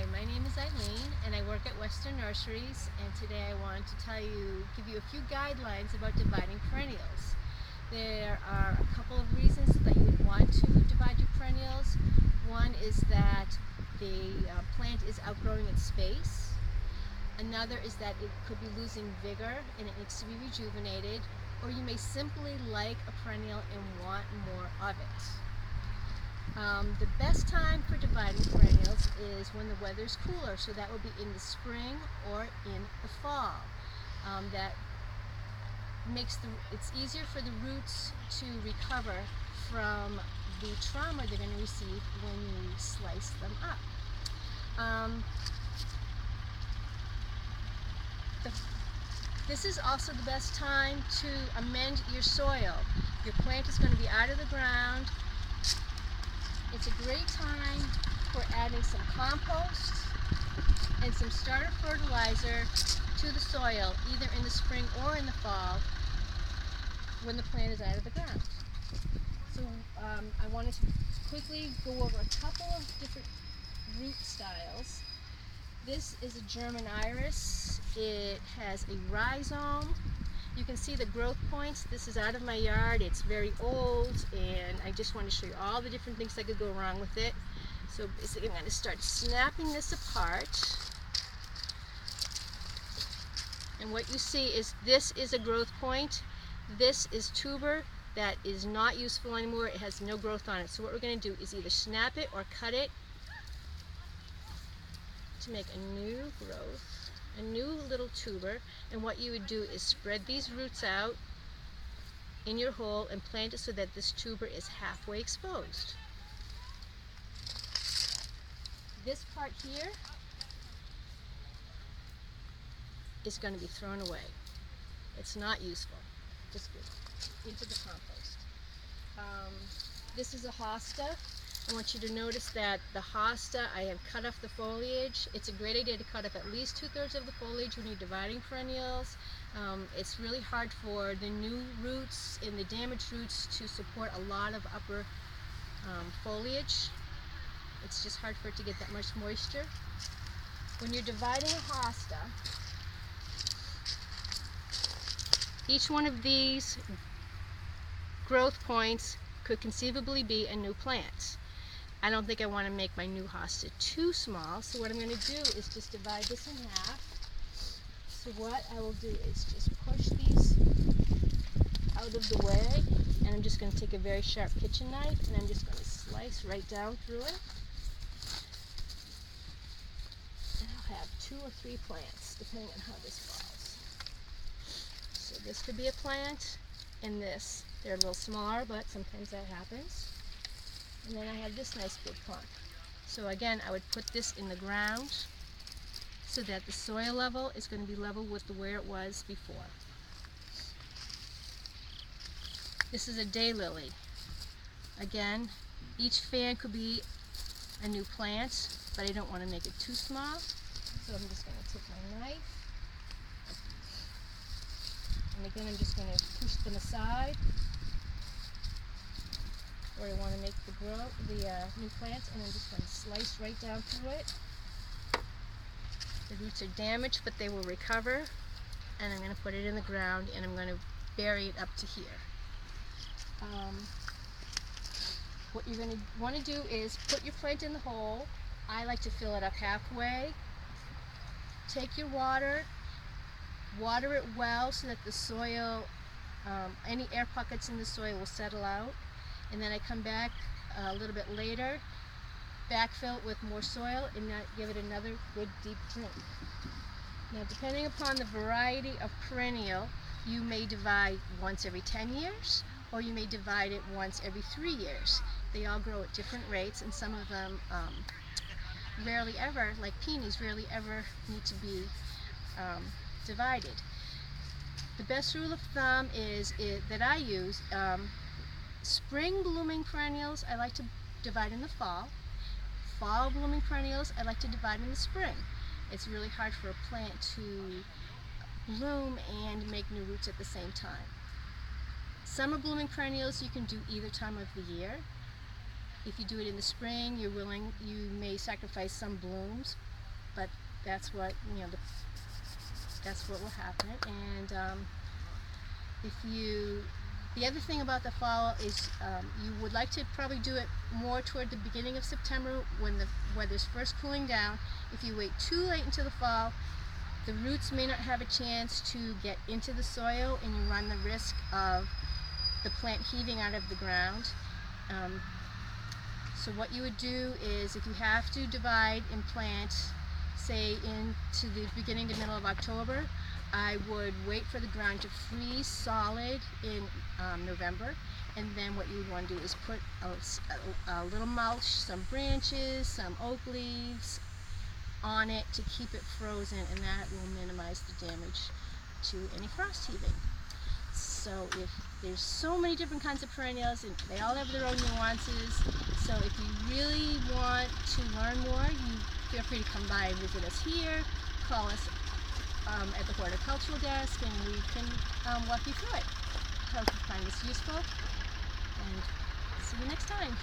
Hi, my name is Eileen and I work at Weston Nurseries, and today I want to give you a few guidelines about dividing perennials. There are a couple of reasons that you would want to divide your perennials. One is that the plant is outgrowing its space. Another is that it could be losing vigor and it needs to be rejuvenated, or you may simply like a perennial and want more of it. The best time for dividing perennials is when the weather is cooler, so that would be in the spring or in the fall. That makes it's easier for the roots to recover from the trauma they're going to receive when you slice them up. This is also the best time to amend your soil. Your plant is going to be out of the ground. It's a great time for adding some compost and some starter fertilizer to the soil, either in the spring or in the fall when the plant is out of the ground. So I wanted to quickly go over a couple of different root styles. This is a German iris. It has a rhizome. You can see the growth points. This is out of my yard. It's very old, and I just want to show you all the different things that could go wrong with it. So basically I'm going to start snapping this apart. And what you see is this is a growth point. This is tuber that is not useful anymore. It has no growth on it. So what we're going to do is either snap it or cut it to make a new growth, a new little tuber. And what you would do is spread these roots out in your hole and plant it so that this tuber is halfway exposed. This part here is going to be thrown away. It's not useful. Just go into the compost. This is a hosta. I want you to notice that the hosta, I have cut off the foliage. It's a great idea to cut off at least 2/3 of the foliage when you're dividing perennials. It's really hard for the new roots and the damaged roots to support a lot of upper foliage. It's just hard for it to get that much moisture. When you're dividing a hosta, each one of these growth points could conceivably be a new plant. I don't think I want to make my new hosta too small, so what I'm going to do is just divide this in half. So what I will do is just push these out of the way, and I'm just going to take a very sharp kitchen knife and I'm just going to slice right down through it. And I'll have 2 or 3 plants depending on how this falls. So this could be a plant, and this. They're a little smaller, but sometimes that happens. And then I have this nice big clump. So again, I would put this in the ground so that the soil level is going to be level with where it was before. This is a daylily. Again, each fan could be a new plant, but I don't want to make it too small. So I'm just going to take my knife, and again I'm just going to push them aside where I want to make the new plant, and I'm just going to slice right down through it. The roots are damaged, but they will recover, and I'm going to put it in the ground and I'm going to bury it up to here. What you're going to want to do is put your plant in the hole. I like to fill it up halfway. Take your water it well so that the soil, any air pockets in the soil will settle out. And then I come back a little bit later, backfill it with more soil, and give it another good deep drink. Now, depending upon the variety of perennial, you may divide once every 10 years, or you may divide it once every 3 years. They all grow at different rates, and some of them rarely ever, like peonies, rarely ever need to be divided. The best rule of thumb that I use, spring blooming perennials I like to divide in the fall. Fall blooming perennials I like to divide in the spring. It's really hard for a plant to bloom and make new roots at the same time. Summer blooming perennials you can do either time of the year. If you do it in the spring, you may sacrifice some blooms, but that's what, you know, that's what will happen. And the other thing about the fall is you would like to probably do it more toward the beginning of September when the weather's first cooling down. If you wait too late until the fall, the roots may not have a chance to get into the soil, and you run the risk of the plant heaving out of the ground. So what you would do is, if you have to divide and plant, say into the beginning to middle of October, I would wait for the ground to freeze solid in November, and then what you would want to do is put a little mulch, some branches, some oak leaves on it to keep it frozen, and that will minimize the damage to any frost heaving. So if there's so many different kinds of perennials, and they all have their own nuances, so if you really want to learn more, you feel free to come by and visit us here, call us at the horticultural desk, and we can walk you through it. Hope you find this useful, and see you next time.